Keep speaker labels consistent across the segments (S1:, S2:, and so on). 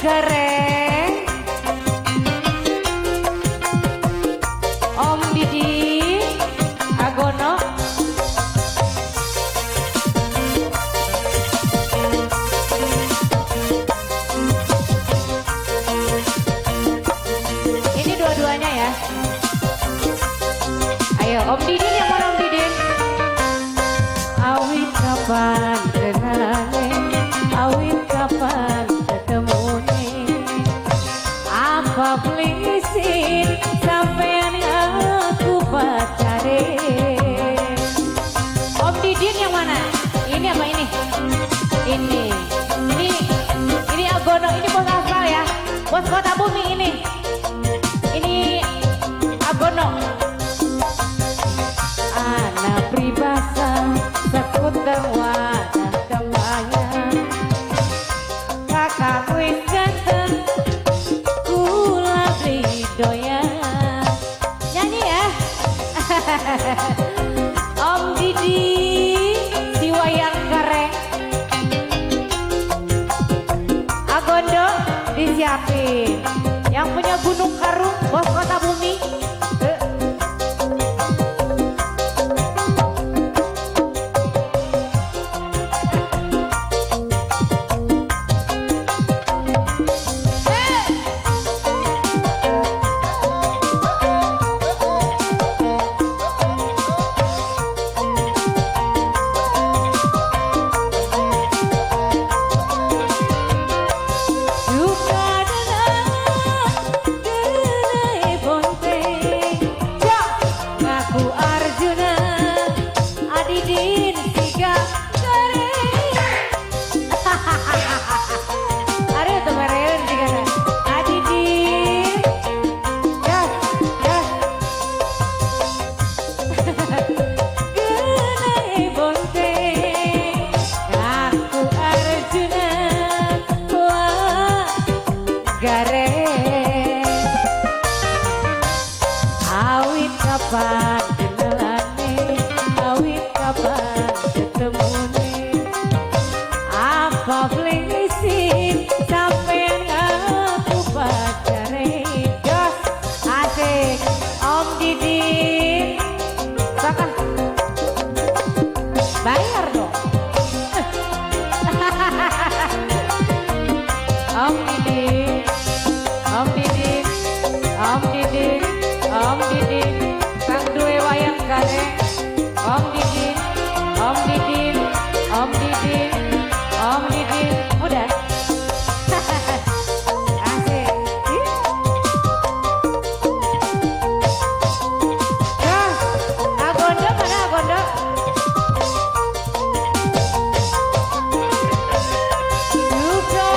S1: Gareng, Om Didi, Agono. Ini dua-duanya ya. Ayo Om Didin, yang mana Om Didin? Awit kapan kenale, awit kapan ketemune, apa pelisin sampean aku pacare. Om Didin yang mana? Ini apa ini? Ini Agono, ini bos asal ya, bos kota bumi ini. Ini Agono. Anak pribasa sekuter wadah kebayang, kakak wis ganteng kula beli doyan. Nyanyi ya. Om Didi si wayang gareng, Agondo disiapin. Yang punya Gunung Karung, bos kota bumi. Awit kapan kenalane, awit kapan ketemune, apa flesin sampean aku pacare. Jos asik Om Didi, saka bayar dong. Om Didi, Om Didi, Om Didi, Om Didi, kang duwe wayang gareng. Om Didi, Om Didi, Om Didi, Om Didi, udah. Asik. Nah, Agondo mana Agondo? Duka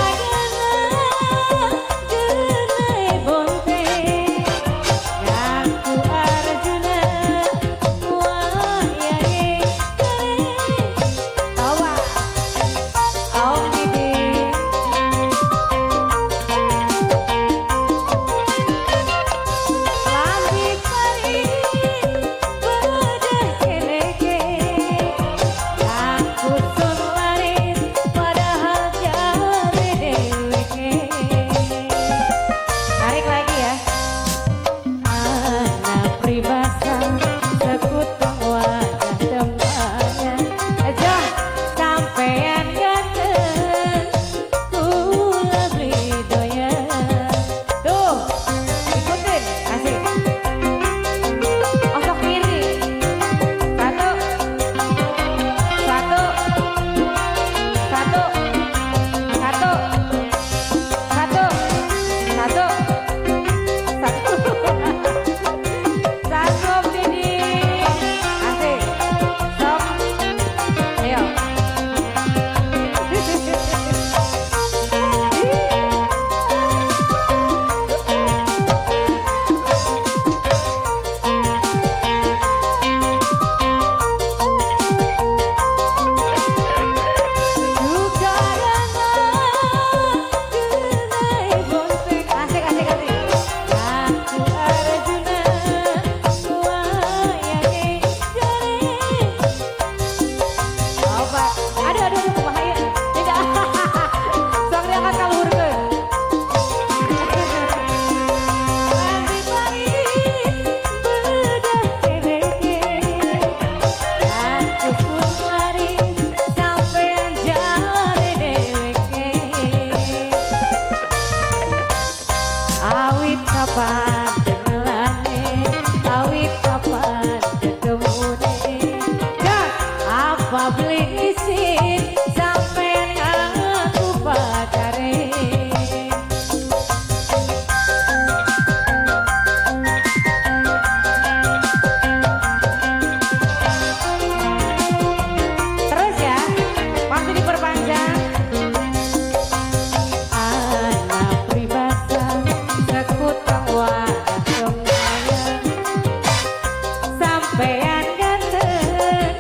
S1: sampean ganteng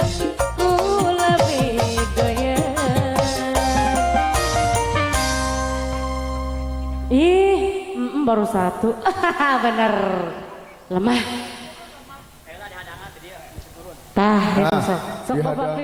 S1: ku lebih doyan. Baru satu. Bener lemah. Tah, itu sok. Sok bapak